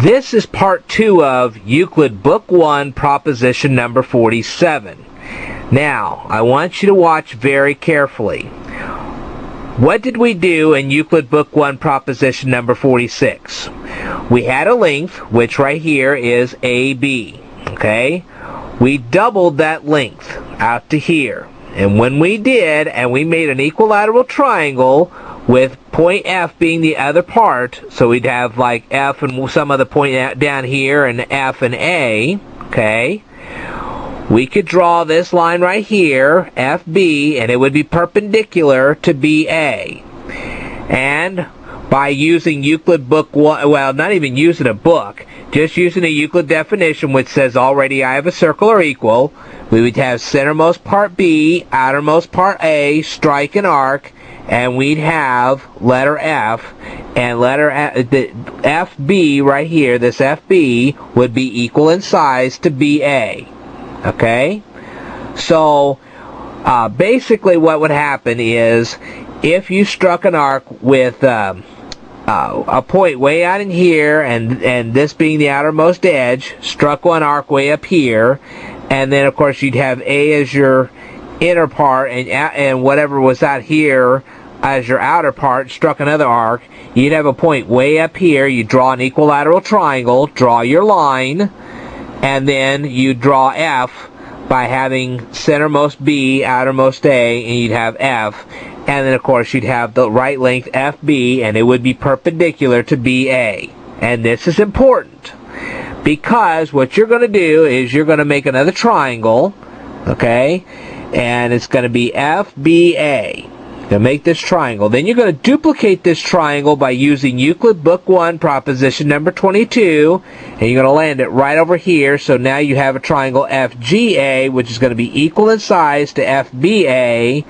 This is part 2 of Euclid Book 1, proposition number 47. Now, I want you to watch very carefully. What did we do in Euclid Book 1, proposition number 46? We had a length, which right here is AB. Okay? We doubled that length out to here. And when we did, and we made an equilateral triangle with point F being the other part, so we'd have like F and some other point down here and F and A, okay? We could draw this line right here, FB, and it would be perpendicular to BA. And by using Euclid Book 1, well, not even using a book, just using a Euclid definition which says all radii of a circle are equal, we would have centermost part B, outermost part A, strike an arc, and we'd have letter F, and letter F, the FB right here, this FB, would be equal in size to BA. Okay? So, basically what would happen is, if you struck an arc with a point way out in here, and this being the outermost edge, struck one arc way up here, and then of course you'd have A as your inner part, and whatever was out here as your outer part, struck another arc, you'd have a point way up here, you draw an equilateral triangle, draw your line, and then you draw F by having centermost B, outermost A, and you'd have F, and then of course you'd have the right length FB, and it would be perpendicular to BA. And this is important, because what you're going to do is you're going to make another triangle, okay, and it's going to be FBA. To make this triangle. Then you're going to duplicate this triangle by using Euclid Book 1, proposition number 22, and you're going to land it right over here, so now you have a triangle FGA, which is going to be equal in size to FBA,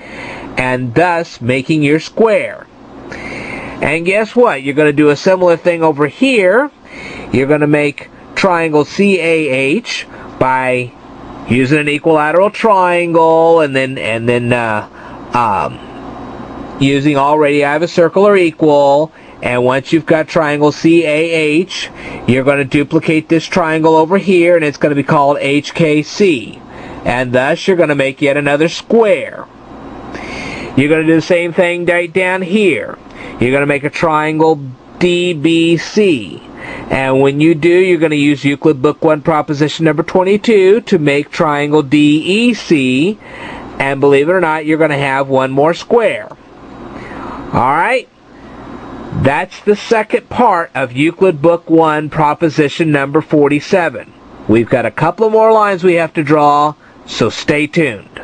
and thus making your square. And guess what? You're going to do a similar thing over here. You're going to make triangle CAH by using an equilateral triangle, and then using all radii of a circle are equal, and once you've got triangle CAH, you're going to duplicate this triangle over here, and it's going to be called HKC, and thus you're going to make yet another square. You're going to do the same thing right down here. You're going to make a triangle DBC, and when you do, you're going to use Euclid Book 1, proposition number 22 to make triangle DEC, and believe it or not, you're going to have one more square. Alright, that's the second part of Euclid Book 1, proposition number 47. We've got a couple of more lines we have to draw, so stay tuned.